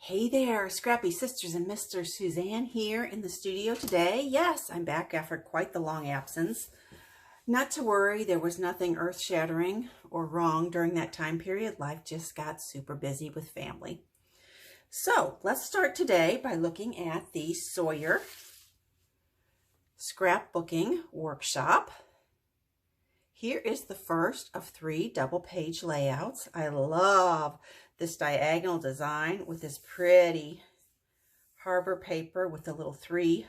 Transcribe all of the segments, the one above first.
Hey there, Scrappy Sisters and Mr. Suzanne here in the studio today. Yes, I'm back after quite the long absence. Not to worry, there was nothing earth-shattering or wrong during that time period. Life just got super busy with family. So let's start today by looking at the Sawyer Scrapbooking Workshop. Here is the first of 3 double-page layouts. I love this diagonal design with this pretty harbor paper with the little three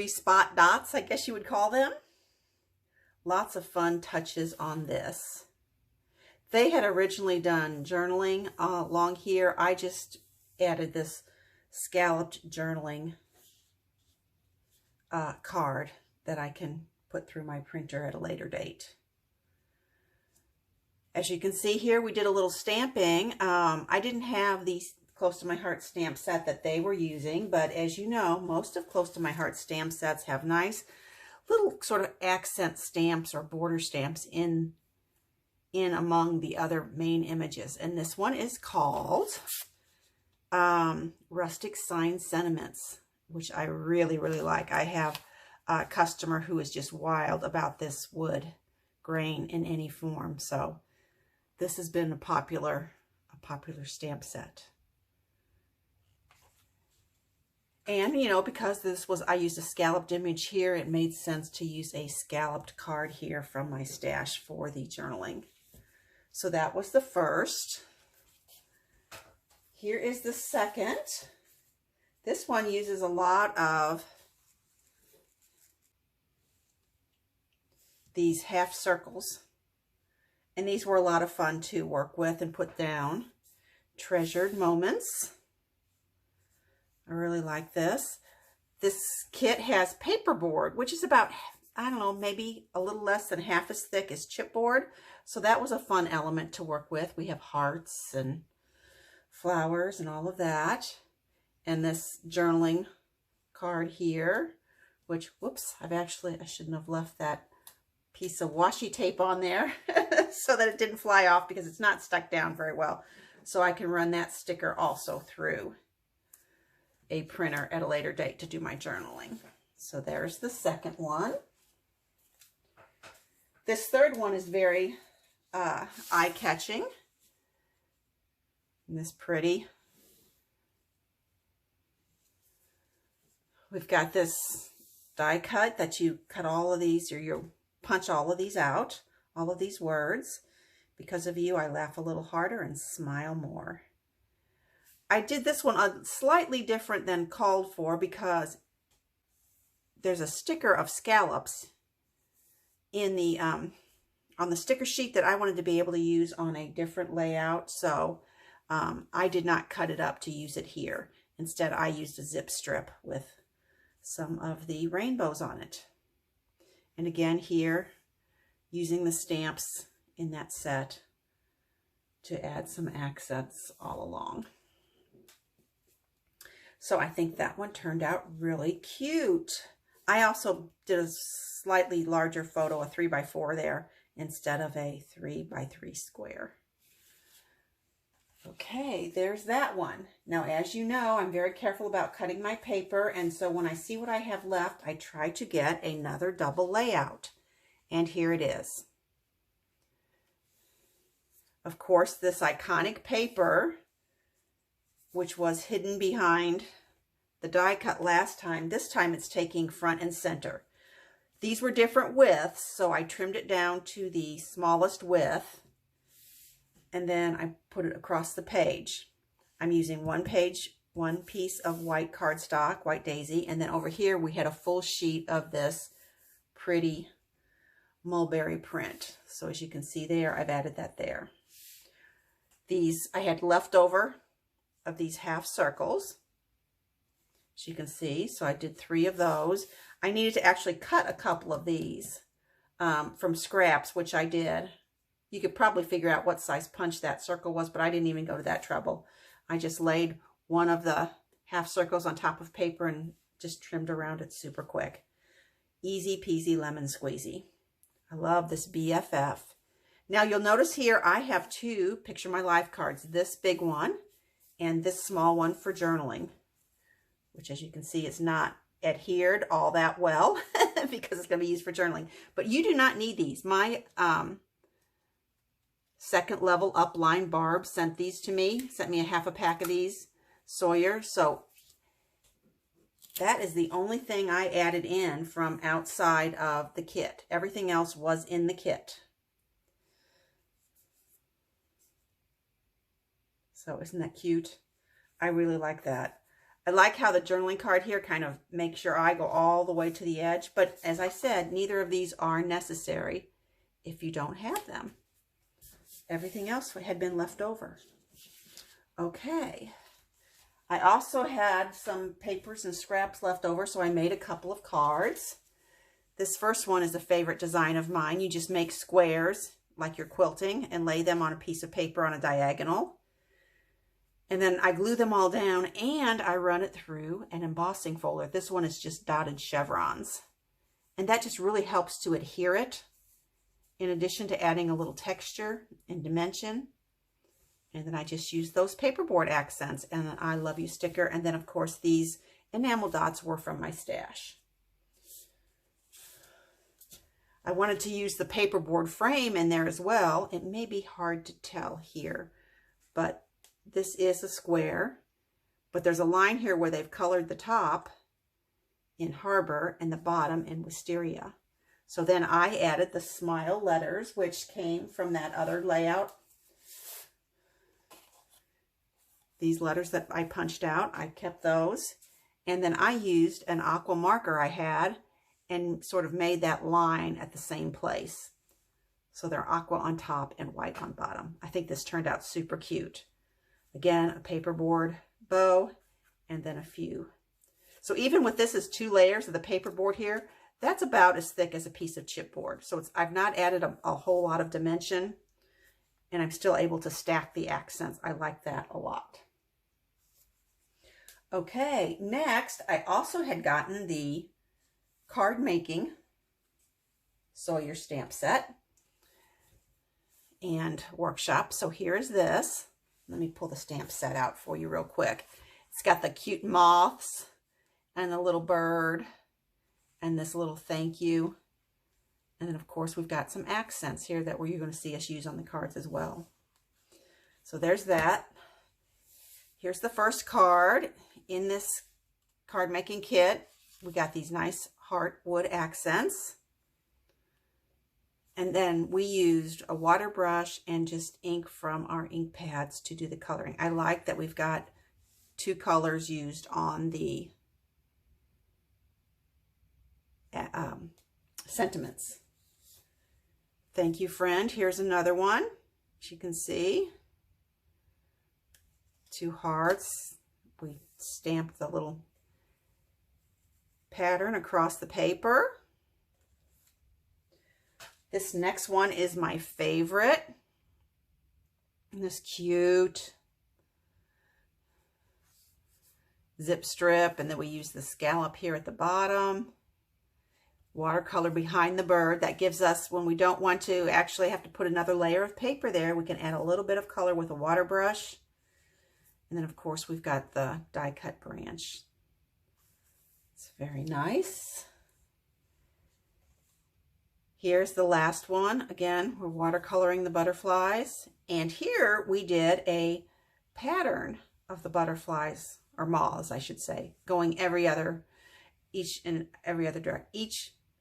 spot dots, I guess you would call them. Lots of fun touches on this. They had originally done journaling along here. I just added this scalloped journaling card that I can put through my printer at a later date. As you can see here, we did a little stamping. I didn't have the Close to My Heart stamp set that they were using, but as you know, most of Close to My Heart stamp sets have nice little sort of accent stamps or border stamps in among the other main images. And this one is called Rustic Sign Sentiments, which I really, really like. I have a customer who is just wild about this wood grain in any form, so this has been a popular stamp set. And, you know, because I used a scalloped image here, it made sense to use a scalloped card here from my stash for the journaling. So that was the first. Here is the second. This one uses a lot of these half circles. And these were a lot of fun to work with and put down. Treasured moments. I really like this. This kit has paperboard, which is about, I don't know, maybe a little less than half as thick as chipboard. So that was a fun element to work with. We have hearts and flowers and all of that. And this journaling card here, which, whoops, I shouldn't have left that piece of washi tape on there so that it didn't fly off because it's not stuck down very well. So I can run that sticker also through a printer at a later date to do my journaling. So there's the second one. This third one is very eye-catching. And this pretty. We've got this die cut that you cut all of these, or you punch all of these out, all of these words. Because of you, I laugh a little harder and smile more. I did this one slightly different than called for because there's a sticker of scallops in the on the sticker sheet that I wanted to be able to use on a different layout. So I did not cut it up to use it here. Instead, I used a zip strip with some of the rainbows on it. And again here, using the stamps in that set to add some accents all along. So I think that one turned out really cute. I also did a slightly larger photo, a 3x4 there, instead of a 3x3 square. Okay, there's that one. Now, as you know, I'm very careful about cutting my paper, and so when I see what I have left, I try to get another double layout. And here it is. Of course, this iconic paper, which was hidden behind the die cut last time, this time it's taking front and center. These were different widths, so I trimmed it down to the smallest width. And then I put it across the page. I'm using one piece of white cardstock, white daisy, and then over here we had a full sheet of this pretty mulberry print. So as you can see there, I've added that there. These, I had leftover of these half circles, as you can see, so I did 3 of those. I needed to actually cut a couple of these from scraps, which I did. You could probably figure out what size punch that circle was, but I didn't even go to that trouble. I just laid one of the half circles on top of paper and just trimmed around it super quick. Easy peasy lemon squeezy. I love this BFF. Now you'll notice here I have 2 Picture My Life cards. This big one and this small one for journaling, which as you can see is not adhered all that well because it's going to be used for journaling. But you do not need these. My second level upline Barb sent these to me, sent me a half a pack of these, Sawyer. So that is the only thing I added in from outside of the kit. Everything else was in the kit. So isn't that cute? I really like that. I like how the journaling card here kind of makes your eye go all the way to the edge. But as I said, neither of these are necessary if you don't have them. Everything else had been left over. Okay. I also had some papers and scraps left over, so I made a couple of cards. This first one is a favorite design of mine. You just make squares like you're quilting and lay them on a piece of paper on a diagonal. And then I glue them all down and I run it through an embossing folder. This one is just dotted chevrons. And that just really helps to adhere it, in addition to adding a little texture and dimension. And then I just use those paperboard accents and an I love you sticker. And then of course these enamel dots were from my stash. I wanted to use the paperboard frame in there as well. It may be hard to tell here, but this is a square, but there's a line here where they've colored the top in Harbor and the bottom in Wisteria. So then I added the smile letters, which came from that other layout. These letters that I punched out, I kept those. And then I used an aqua marker I had and sort of made that line at the same place. So they're aqua on top and white on bottom. I think this turned out super cute. Again, a paperboard bow, and then a few. So even with this as 2 layers of the paperboard here, that's about as thick as a piece of chipboard. So I've not added a whole lot of dimension, and I'm still able to stack the accents. I like that a lot. Okay, next, I also had gotten the Cardmaking Sawyer stamp set and workshop. So here's this. Let me pull the stamp set out for you real quick. It's got the cute moths and the little bird and this little thank you. And then of course we've got some accents here that you're going to see us use on the cards as well. So there's that. Here's the first card in this card making kit. We got these nice heartwood accents. And then we used a water brush and just ink from our ink pads to do the coloring. I like that we've got 2 colors used on the sentiments. Thank you, friend. Here's another one. As you can see, 2 hearts. We stamped the little pattern across the paper. This next one is my favorite. And this cute zip strip, and then we use the scallop here at the bottom. Watercolor behind the bird. That gives us, when we don't want to actually have to put another layer of paper there, we can add a little bit of color with a water brush. And then of course we've got the die cut branch. It's very nice. Here's the last one. Again, we're watercoloring the butterflies. And here we did a pattern of the butterflies, or moths, I should say, going every other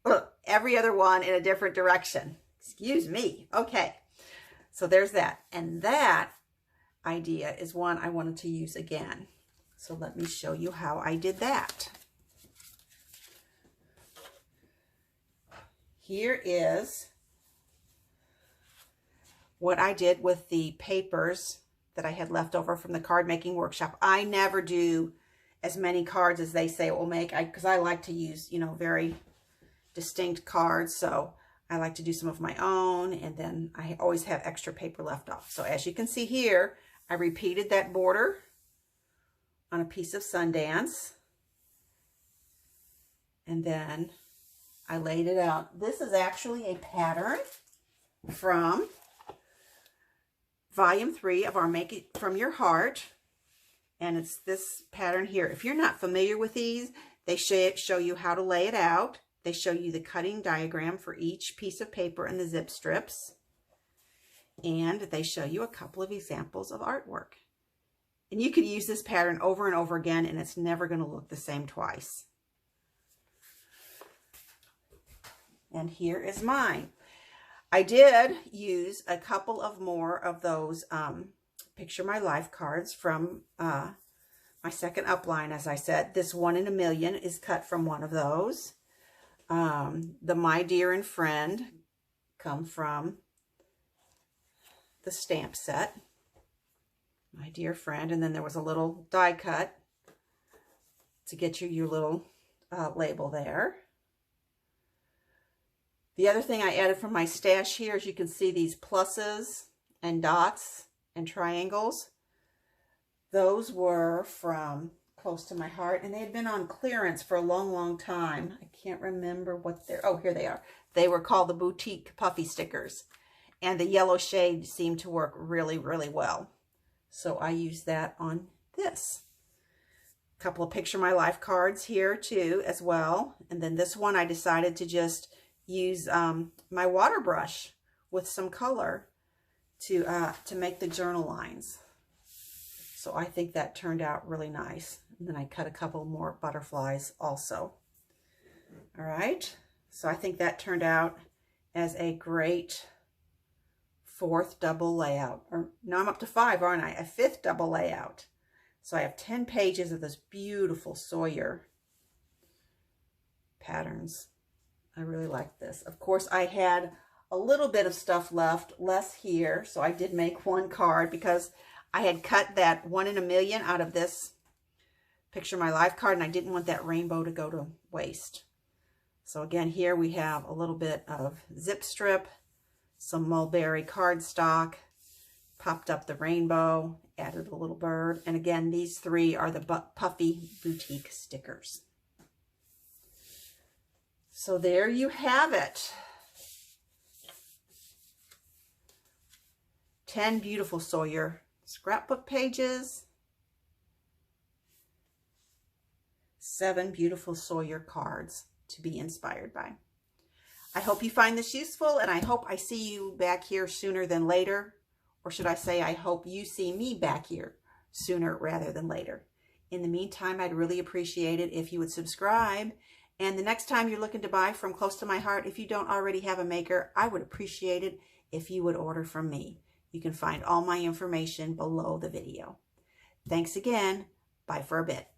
one in a different direction. Excuse me. Okay. So there's that. And that idea is one I wanted to use again. So let me show you how I did that. Here is what I did with the papers that I had left over from the card making workshop. I never do as many cards as they say it will make, because I like to use, you know, very distinct cards. So I like to do some of my own, and then I always have extra paper left off. So as you can see here, I repeated that border on a piece of Sundance, and then I laid it out. This is actually a pattern from Volume 3 of our Make It From Your Heart. And it's this pattern here. If you're not familiar with these, they show you how to lay it out. They show you the cutting diagram for each piece of paper and the zip strips. And they show you a couple of examples of artwork. And you could use this pattern over and over again, and it's never going to look the same twice. And here is mine. I did use a couple of more of those Picture My Life cards from my second upline, as I said. This 1 in a Million is cut from one of those. The My Dear and Friend come from the stamp set. My Dear Friend. And then there was a little die cut to get you your little label there. The other thing I added from my stash here is you can see these pluses and dots and triangles. Those were from Close to My Heart, and they had been on clearance for a long, long time. I can't remember what they're, oh, here they are. They were called the Boutique Puffy Stickers, and the yellow shade seemed to work really, really well. So I used that on this. A couple of Picture My Life cards here too as well. And then this one I decided to just use my water brush with some color to make the journal lines. So I think that turned out really nice. And then I cut a couple more butterflies also. All right, so I think that turned out as a great 4th double layout. Or now I'm up to 5, aren't I? A 5th double layout. So I have 10 pages of this beautiful Sawyer patterns. I really like this. Of course, I had a little bit of stuff left, less here. So I did make one card because I had cut that 1 in a Million out of this Picture My Life card, and I didn't want that rainbow to go to waste. So again, here we have a little bit of zip strip, some mulberry cardstock, popped up the rainbow, added a little bird. And again, these 3 are the Puffy Boutique stickers. So there you have it. 10 beautiful Sawyer scrapbook pages. 7 beautiful Sawyer cards to be inspired by. I hope you find this useful, and I hope I see you back here sooner than later. Or should I say, I hope you see me back here sooner rather than later. In the meantime, I'd really appreciate it if you would subscribe. And the next time you're looking to buy from Close to My Heart, if you don't already have a maker, I would appreciate it if you would order from me. You can find all my information below the video. Thanks again. Bye for a bit.